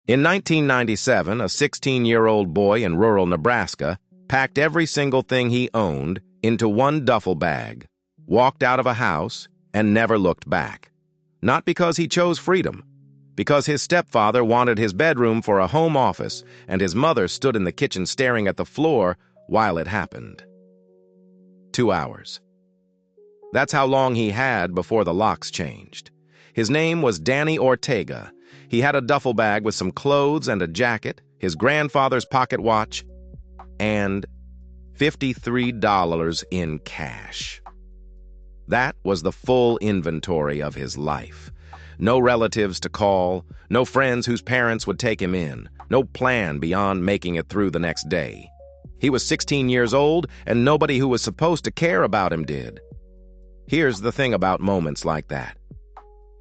In 1997, a 16-year-old boy in rural Nebraska packed every single thing he owned into one duffel bag, walked out of a house, and never looked back. Not because he chose freedom, because his stepfather wanted his bedroom for a home office and his mother stood in the kitchen staring at the floor while it happened. 2 hours. That's how long he had before the locks changed. His name was Danny Ortega. He had a duffel bag with some clothes and a jacket, his grandfather's pocket watch, and $53 in cash. That was the full inventory of his life. No relatives to call, no friends whose parents would take him in, no plan beyond making it through the next day. He was 16 years old, and nobody who was supposed to care about him did. Here's the thing about moments like that.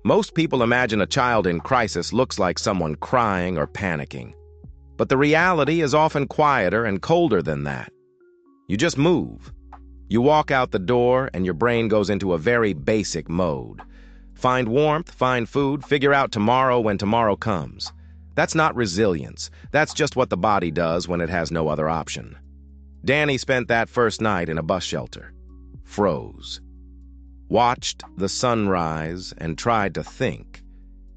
Most people imagine a child in crisis looks like someone crying or panicking. But the reality is often quieter and colder than that. You just move. You walk out the door and your brain goes into a very basic mode. Find warmth, find food, figure out tomorrow when tomorrow comes. That's not resilience. That's just what the body does when it has no other option. Danny spent that first night in a bus shelter. Froze. Watched the sunrise and tried to think.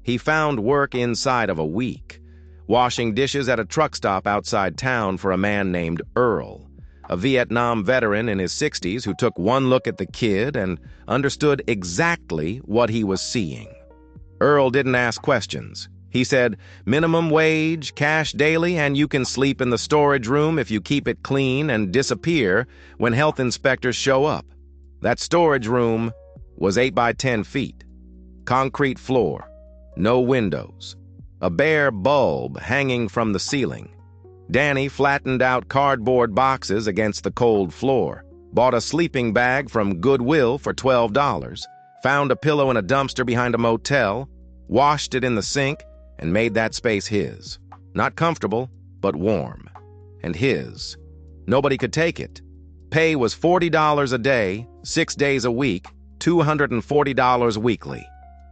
He found work inside of a week, washing dishes at a truck stop outside town for a man named Earl, a Vietnam veteran in his 60s who took one look at the kid and understood exactly what he was seeing. Earl didn't ask questions. He said, minimum wage, cash daily, and you can sleep in the storage room if you keep it clean and disappear when health inspectors show up. That storage room was 8 by 10 feet, concrete floor, no windows, a bare bulb hanging from the ceiling. Danny flattened out cardboard boxes against the cold floor, bought a sleeping bag from Goodwill for $12, found a pillow in a dumpster behind a motel, washed it in the sink, and made that space his. Not comfortable, but warm. And his. Nobody could take it. Pay was $40 a day, 6 days a week, $240 weekly.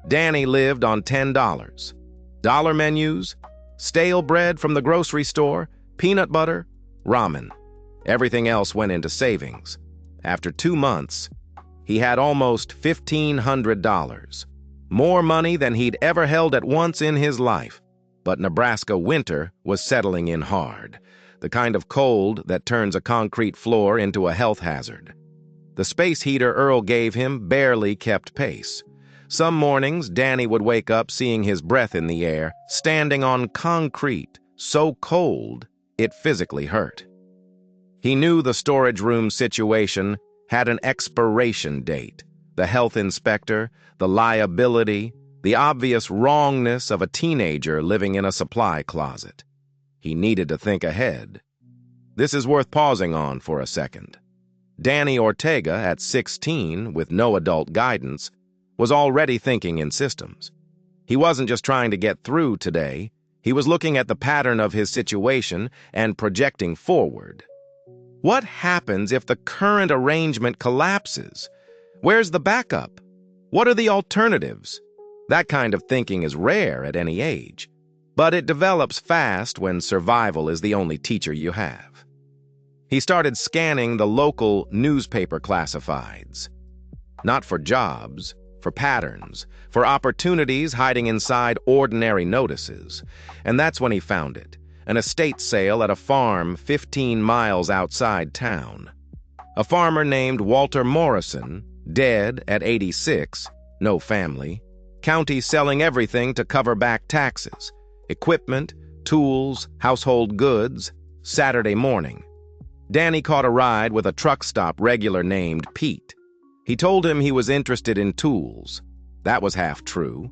Danny lived on $10. Dollar menus, stale bread from the grocery store, peanut butter, ramen. Everything else went into savings. After 2 months, he had almost $1,500. More money than he'd ever held at once in his life. But Nebraska winter was settling in hard, the kind of cold that turns a concrete floor into a health hazard. The space heater Earl gave him barely kept pace. Some mornings, Danny would wake up seeing his breath in the air, standing on concrete, so cold it physically hurt. He knew the storage room situation had an expiration date. The health inspector, the liability, the obvious wrongness of a teenager living in a supply closet. He needed to think ahead. This is worth pausing on for a second. Danny Ortega, at 16, with no adult guidance, was already thinking in systems. He wasn't just trying to get through today. He was looking at the pattern of his situation and projecting forward. What happens if the current arrangement collapses? Where's the backup? What are the alternatives? That kind of thinking is rare at any age, but it develops fast when survival is the only teacher you have. He started scanning the local newspaper classifieds. Not for jobs, for patterns, for opportunities hiding inside ordinary notices. And that's when he found it, an estate sale at a farm 15 miles outside town. A farmer named Walter Morrison, dead at 86, no family, county selling everything to cover back taxes, equipment, tools, household goods, Saturday morning. Danny caught a ride with a truck stop regular named Pete. He told him he was interested in tools. That was half true.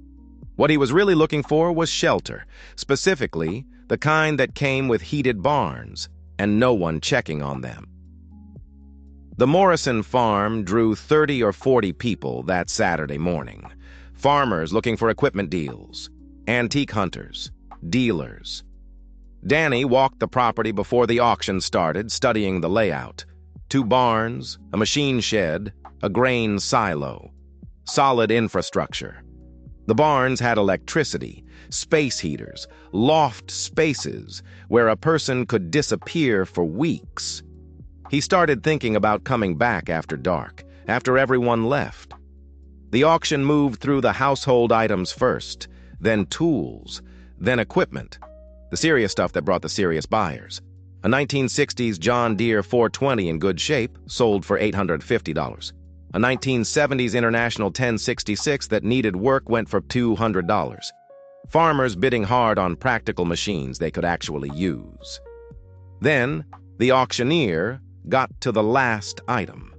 What he was really looking for was shelter, specifically the kind that came with heated barns and no one checking on them. The Morrison farm drew 30 or 40 people that Saturday morning. Farmers looking for equipment deals, antique hunters, dealers. Danny walked the property before the auction started, studying the layout. 2 barns, a machine shed, a grain silo. Solid infrastructure. The barns had electricity, space heaters, loft spaces where a person could disappear for weeks. He started thinking about coming back after dark, after everyone left. The auction moved through the household items first, then tools, then equipment, the serious stuff that brought the serious buyers. A 1960s John Deere 420 in good shape sold for $850. A 1970s International 1066 that needed work went for $200. Farmers bidding hard on practical machines they could actually use. Then, the auctioneer got to the last item.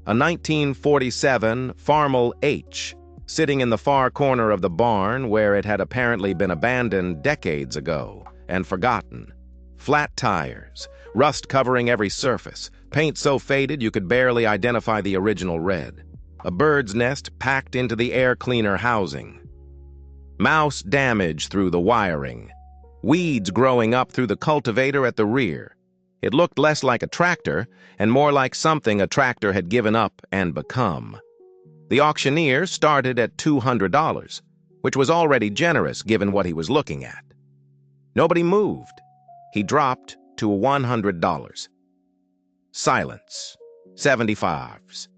A 1947 Farmall H, sitting in the far corner of the barn where it had apparently been abandoned decades ago and forgotten. Flat tires, rust covering every surface, paint so faded you could barely identify the original red. A bird's nest packed into the air cleaner housing. Mouse damage through the wiring. Weeds growing up through the cultivator at the rear. It looked less like a tractor and more like something a tractor had given up and become. The auctioneer started at $200, which was already generous given what he was looking at. Nobody moved. He dropped to $100. Silence. 75s.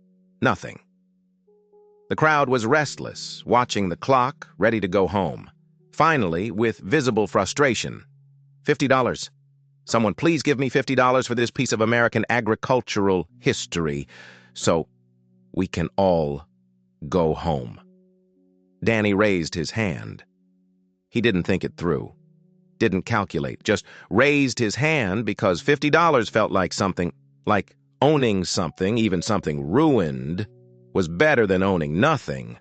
Nothing. The crowd was restless, watching the clock, ready to go home. Finally, with visible frustration, $50. Someone please give me $50 for this piece of American agricultural history so we can all go home. Danny raised his hand. He didn't think it through. Didn't calculate, just raised his hand because $50 felt like something, like owning something, even something ruined, was better than owning nothing.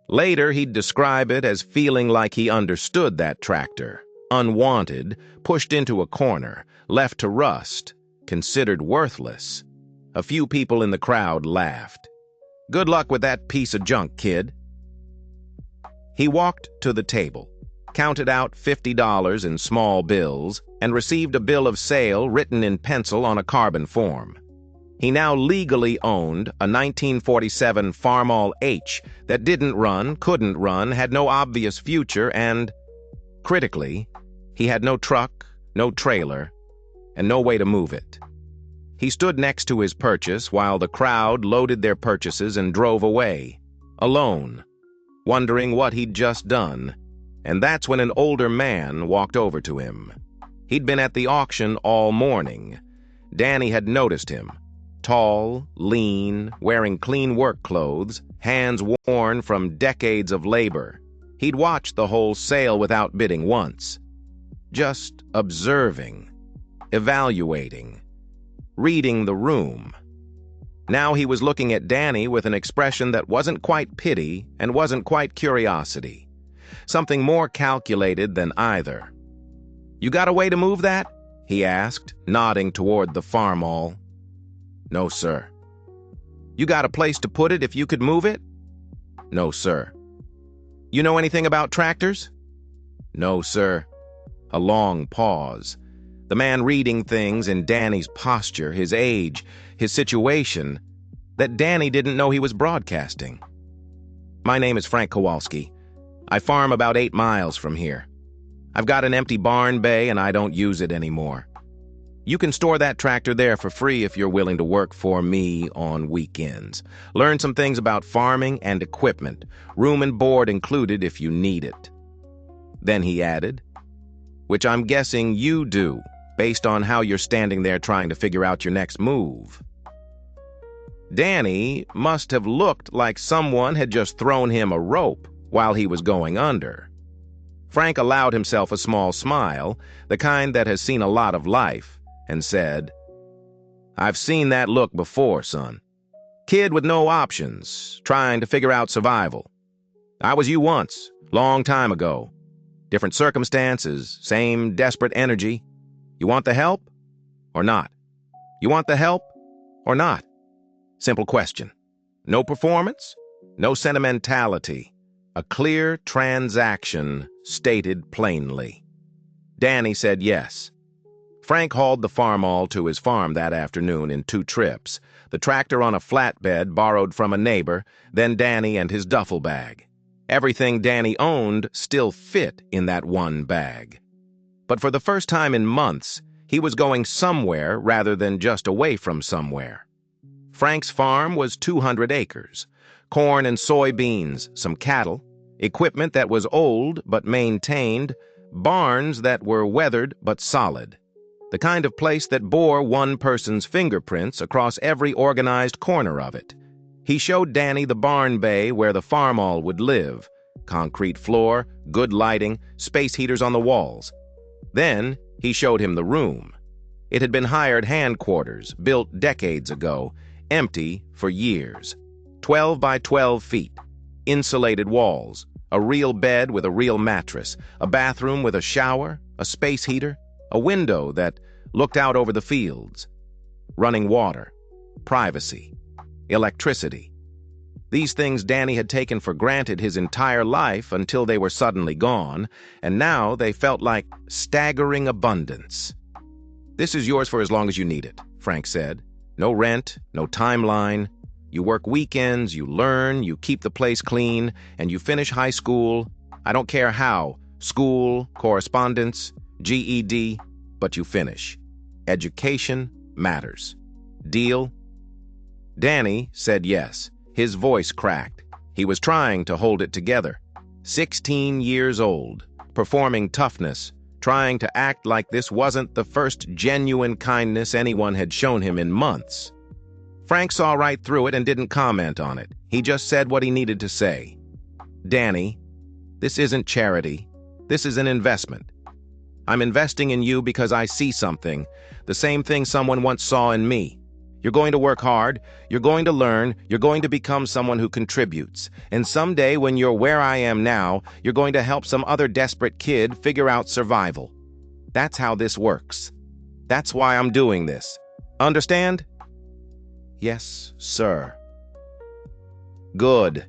Later, he'd describe it as feeling like he understood that tractor, unwanted, pushed into a corner, left to rust, considered worthless. A few people in the crowd laughed. Good luck with that piece of junk, kid. He walked to the table, counted out $50 in small bills, and received a bill of sale written in pencil on a carbon form. He now legally owned a 1947 Farmall H that didn't run, couldn't run, had no obvious future, and, critically, he had no truck, no trailer, and no way to move it. He stood next to his purchase while the crowd loaded their purchases and drove away, alone, wondering what he'd just done. And that's when an older man walked over to him. He'd been at the auction all morning. Danny had noticed him. Tall, lean, wearing clean work clothes, hands worn from decades of labor. He'd watched the whole sale without bidding once. Just observing, evaluating, reading the room. Now he was looking at Danny with an expression that wasn't quite pity and wasn't quite curiosity. Something more calculated than either. "You got a way to move that?" he asked, nodding toward the Farmall. "No, sir." "You got a place to put it if you could move it?" "No, sir." "You know anything about tractors?" "No, sir." A long pause. The man reading things in Danny's posture, his age, his situation, that Danny didn't know he was broadcasting. "My name is Frank Kowalski. I farm about 8 miles from here. I've got an empty barn bay and I don't use it anymore. You can store that tractor there for free if you're willing to work for me on weekends. Learn some things about farming and equipment, room and board included if you need it." Then he added, "Which I'm guessing you do, based on how you're standing there trying to figure out your next move." Danny must have looked like someone had just thrown him a rope while he was going under. Frank allowed himself a small smile, the kind that has seen a lot of life, and said, "I've seen that look before, son. Kid with no options, trying to figure out survival. I was you once, long time ago. Different circumstances, same desperate energy. You want the help or not? You want the help or not? Simple question. No performance, no sentimentality. A clear transaction stated plainly." Danny said yes. Frank hauled the Farmall to his farm that afternoon in 2 trips, the tractor on a flatbed borrowed from a neighbor, then Danny and his duffel bag. Everything Danny owned still fit in that one bag. But for the first time in months, he was going somewhere rather than just away from somewhere. Frank's farm was 200 acres, corn and soybeans, some cattle, equipment that was old but maintained, barns that were weathered but solid. The kind of place that bore one person's fingerprints across every organized corner of it. He showed Danny the barn bay where the Farmall would live. Concrete floor, good lighting, space heaters on the walls. Then he showed him the room. It had been hired hand quarters, built decades ago, empty for years. 12 by 12 feet, insulated walls, a real bed with a real mattress, a bathroom with a shower, a space heater, a window that looked out over the fields, running water, privacy, electricity. These things Danny had taken for granted his entire life until they were suddenly gone, and now they felt like staggering abundance. "This is yours for as long as you need it," Frank said. "No rent, no timeline. You work weekends, you learn, you keep the place clean, and you finish high school. I don't care how. School, correspondence, GED, but you finish. Education matters. Deal?" Danny said yes. His voice cracked. He was trying to hold it together. 16 years old, performing toughness, trying to act like this wasn't the first genuine kindness anyone had shown him in months. Frank saw right through it and didn't comment on it. He just said what he needed to say. "Danny, this isn't charity. This is an investment. I'm investing in you because I see something, the same thing someone once saw in me. You're going to work hard, you're going to learn, you're going to become someone who contributes. And someday when you're where I am now, you're going to help some other desperate kid figure out survival. That's how this works. That's why I'm doing this. Understand?" "Yes, sir." "Good.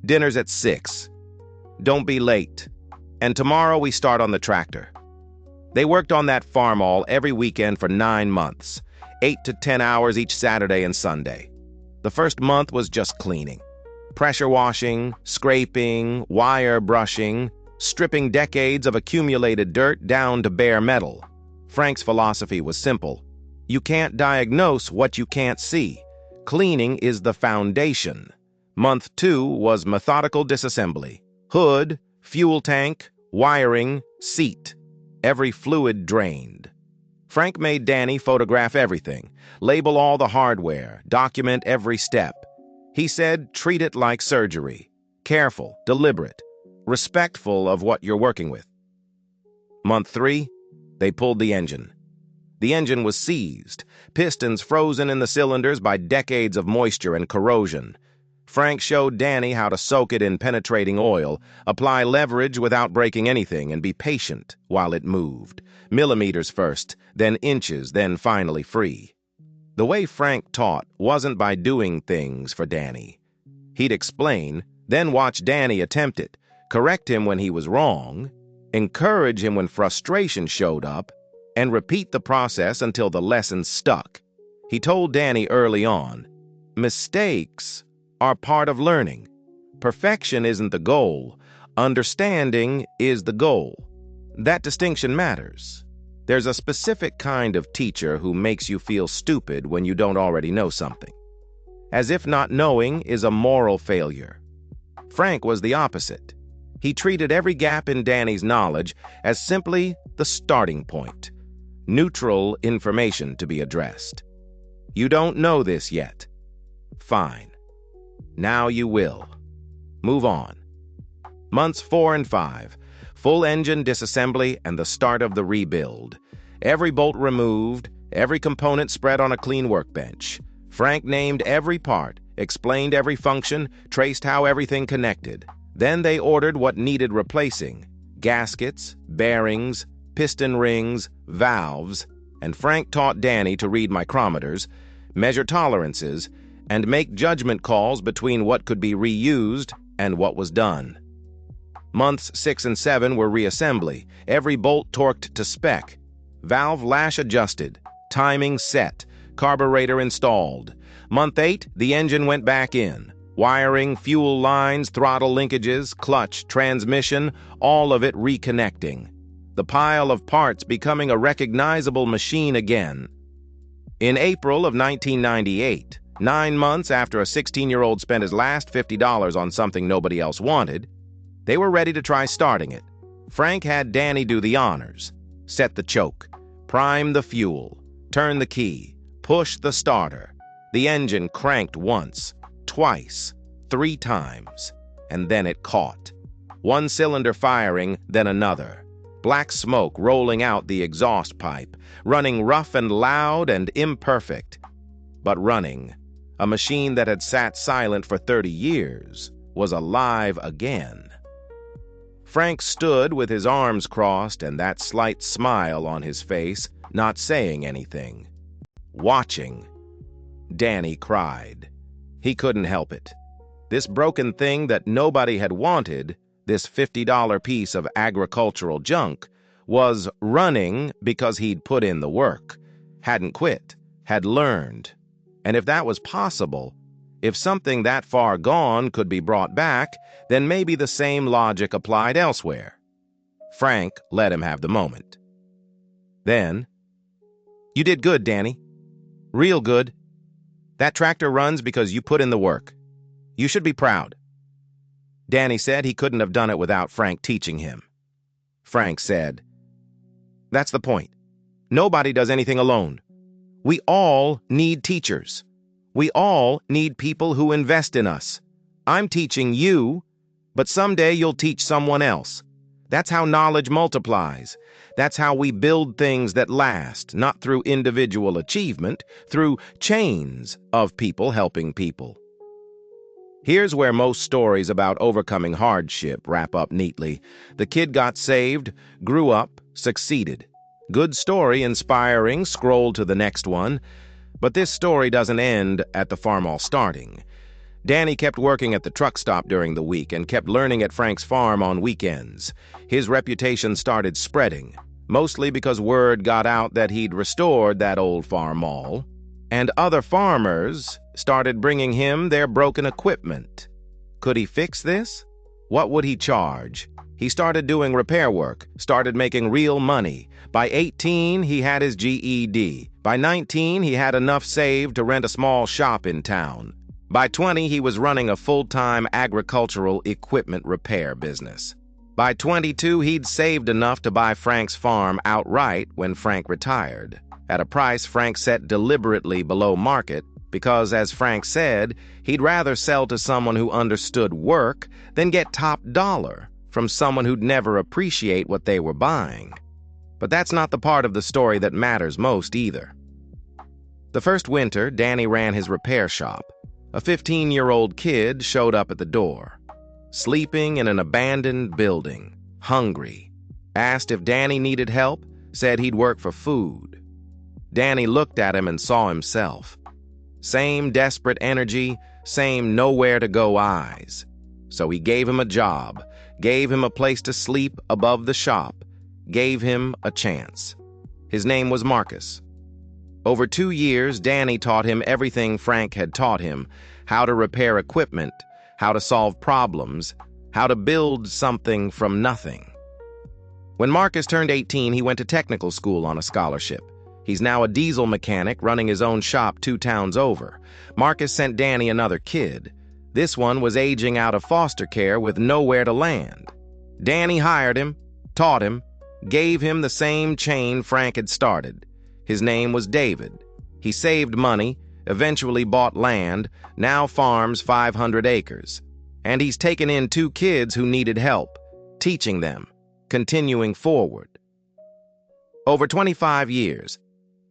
Dinner's at 6. Don't be late. And tomorrow we start on the tractor." They worked on that Farmall every weekend for 9 months. 8 to 10 hours each Saturday and Sunday. The first month was just cleaning. Pressure washing, scraping, wire brushing, stripping decades of accumulated dirt down to bare metal. Frank's philosophy was simple. You can't diagnose what you can't see. Cleaning is the foundation. Month 2 was methodical disassembly. Hood, fuel tank, wiring, seat. Every fluid drained. Frank made Danny photograph everything, label all the hardware, document every step. He said, treat it like surgery. Careful, deliberate, respectful of what you're working with. Month 3, they pulled the engine. The engine was seized, pistons frozen in the cylinders by decades of moisture and corrosion. Frank showed Danny how to soak it in penetrating oil, apply leverage without breaking anything, and be patient while it moved. Millimeters first, then inches, then finally free. The way Frank taught wasn't by doing things for Danny. He'd explain, then watch Danny attempt it, correct him when he was wrong, encourage him when frustration showed up, and repeat the process until the lesson stuck. He told Danny early on, mistakes are part of learning. Perfection isn't the goal. Understanding is the goal. That distinction matters. There's a specific kind of teacher who makes you feel stupid when you don't already know something, as if not knowing is a moral failure. Frank was the opposite. He treated every gap in Danny's knowledge as simply the starting point, neutral information to be addressed. You don't know this yet. Fine. Now you will. Move on. Months 4 and 5. Full engine disassembly and the start of the rebuild. Every bolt removed, every component spread on a clean workbench. Frank named every part, explained every function, traced how everything connected. Then they ordered what needed replacing: gaskets, bearings, piston rings, valves, and Frank taught Danny to read micrometers, measure tolerances, and make judgment calls between what could be reused and what was done. Months 6 and 7 were reassembly, every bolt torqued to spec, valve lash adjusted, timing set, carburetor installed. Month 8, the engine went back in, Wiring, fuel lines, throttle linkages, clutch, transmission, all of it reconnecting. The pile of parts becoming a recognizable machine again. In April of 1998, 9 months after a 16-year-old spent his last $50 on something nobody else wanted, they were ready to try starting it. Frank had Danny do the honors. Set the choke, prime the fuel, turn the key, push the starter. The engine cranked once, twice, 3 times, and then it caught. One cylinder firing, then another. Black smoke rolling out the exhaust pipe, running rough and loud and imperfect. But running, a machine that had sat silent for 30 years, was alive again. Frank stood with his arms crossed and that slight smile on his face, not saying anything. Watching. Danny cried. He couldn't help it. This broken thing that nobody had wanted, this $50 piece of agricultural junk, was running because he'd put in the work, hadn't quit, had learned. And if that was possible, if something that far gone could be brought back, then maybe the same logic applied elsewhere. Frank let him have the moment. Then, "You did good, Danny. Real good. That tractor runs because you put in the work. You should be proud." Danny said he couldn't have done it without Frank teaching him. Frank said, "That's the point. Nobody does anything alone. We all need teachers. We all need people who invest in us. I'm teaching you, but someday you'll teach someone else. That's how knowledge multiplies. That's how we build things that last, not through individual achievement, through chains of people helping people." Here's where most stories about overcoming hardship wrap up neatly. The kid got saved, grew up, succeeded. Good story, inspiring, scroll to the next one. But this story doesn't end at the Farmall starting. Danny kept working at the truck stop during the week and kept learning at Frank's farm on weekends. His reputation started spreading, mostly because word got out that he'd restored that old Farmall, and other farmers started bringing him their broken equipment. Could he fix this? What would he charge? He started doing repair work, started making real money. By 18, he had his GED. By 19, he had enough saved to rent a small shop in town. By 20, he was running a full-time agricultural equipment repair business. By 22, he'd saved enough to buy Frank's farm outright when Frank retired, at a price Frank set deliberately below market because, as Frank said, he'd rather sell to someone who understood work than get top dollar from someone who'd never appreciate what they were buying. But that's not the part of the story that matters most either. The first winter, Danny ran his repair shop. A 15-year-old kid showed up at the door, sleeping in an abandoned building, hungry. Asked if Danny needed help, said he'd work for food. Danny looked at him and saw himself. Same desperate energy, same nowhere-to-go eyes. So he gave him a job, gave him a place to sleep above the shop, gave him a chance. His name was Marcus. Over 2 years, Danny taught him everything Frank had taught him: how to repair equipment, how to solve problems, how to build something from nothing. When Marcus turned 18, he went to technical school on a scholarship. He's now a diesel mechanic running his own shop 2 towns over. Marcus sent Danny another kid. This one was aging out of foster care with nowhere to land. Danny hired him, taught him, gave him the same chain Frank had started. His name was David. He saved money, eventually bought land, now farms 500 acres. And he's taken in 2 kids who needed help, teaching them, continuing forward. Over 25 years,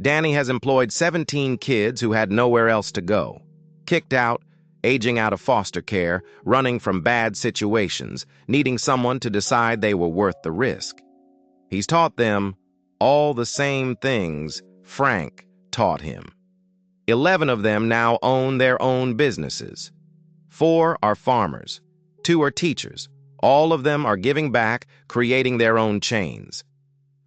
Danny has employed 17 kids who had nowhere else to go, kicked out, aging out of foster care, running from bad situations, needing someone to decide they were worth the risk. He's taught them all the same things Frank taught him. 11 of them now own their own businesses. 4 are farmers. 2 are teachers. All of them are giving back, creating their own chains.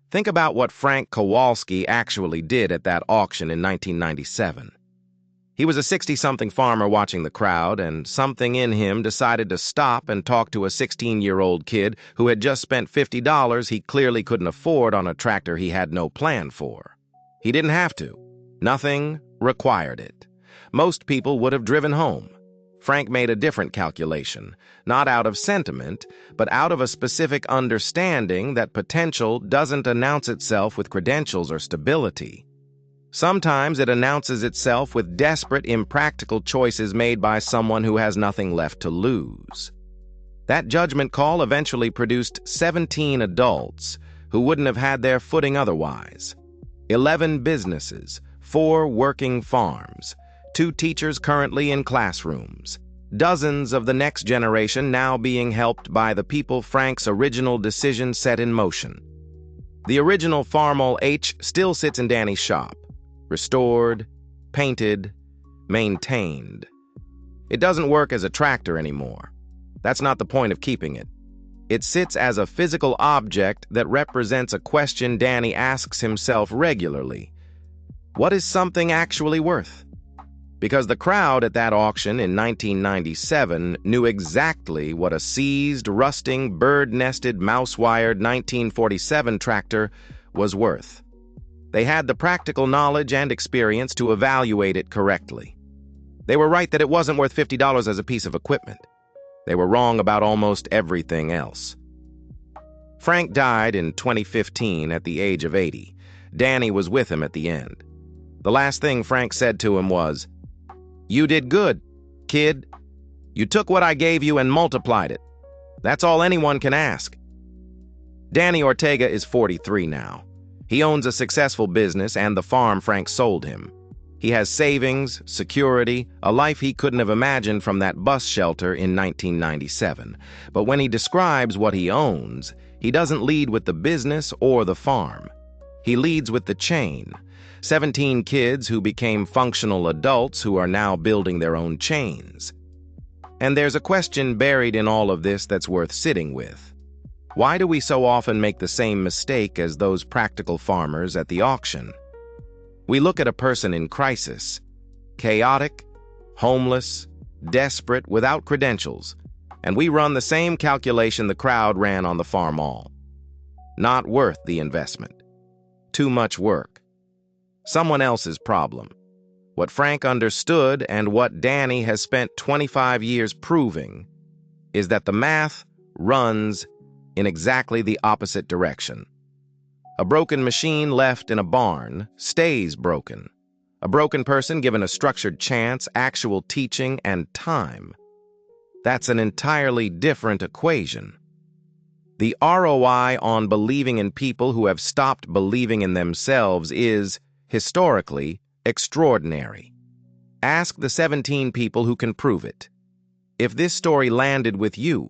Think about what Frank Kowalski actually did at that auction in 1997. He was a 60-something farmer watching the crowd, and something in him decided to stop and talk to a 16-year-old kid who had just spent $50 he clearly couldn't afford on a tractor he had no plan for. He didn't have to. Nothing required it. Most people would have driven home. Frank made a different calculation, not out of sentiment, but out of a specific understanding that potential doesn't announce itself with credentials or stability. Sometimes it announces itself with desperate, impractical choices made by someone who has nothing left to lose. That judgment call eventually produced 17 adults who wouldn't have had their footing otherwise. 11 businesses, 4 working farms, 2 teachers currently in classrooms, dozens of the next generation now being helped by the people Frank's original decision set in motion. The original Farmall H still sits in Danny's shop. Restored, painted, maintained. It doesn't work as a tractor anymore. That's not the point of keeping it. It sits as a physical object that represents a question Danny asks himself regularly. What is something actually worth? Because the crowd at that auction in 1997 knew exactly what a seized, rusting, bird-nested, mouse-wired 1947 tractor was worth. They had the practical knowledge and experience to evaluate it correctly. They were right that it wasn't worth $50 as a piece of equipment. They were wrong about almost everything else. Frank died in 2015 at the age of 80. Danny was with him at the end. The last thing Frank said to him was, "You did good, kid. You took what I gave you and multiplied it. That's all anyone can ask." Danny Ortega is 43 now. He owns a successful business and the farm Frank sold him. He has savings, security, a life he couldn't have imagined from that bus shelter in 1997. But when he describes what he owns, he doesn't lead with the business or the farm. He leads with the chain. 17 kids who became functional adults who are now building their own chains. And there's a question buried in all of this that's worth sitting with. Why do we so often make the same mistake as those practical farmers at the auction? We look at a person in crisis, chaotic, homeless, desperate, without credentials, and we run the same calculation the crowd ran on the Farmall. Not worth the investment. Too much work. Someone else's problem. What Frank understood and what Danny has spent 25 years proving is that the math runs in exactly the opposite direction. A broken machine left in a barn stays broken. A broken person given a structured chance, actual teaching, and time. That's an entirely different equation. The ROI on believing in people who have stopped believing in themselves is, historically, extraordinary. Ask the 17 people who can prove it. If this story landed with you,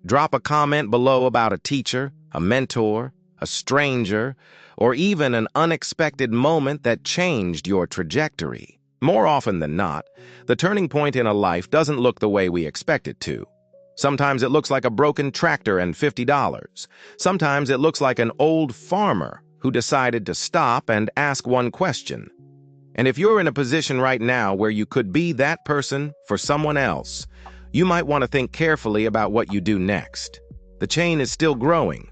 drop a comment below about a teacher, a mentor, a stranger, or even an unexpected moment that changed your trajectory. More often than not, the turning point in a life doesn't look the way we expect it to. Sometimes it looks like a broken tractor and $50. Sometimes it looks like an old farmer who decided to stop and ask one question. And if you're in a position right now where you could be that person for someone else, you might want to think carefully about what you do next. The chain is still growing.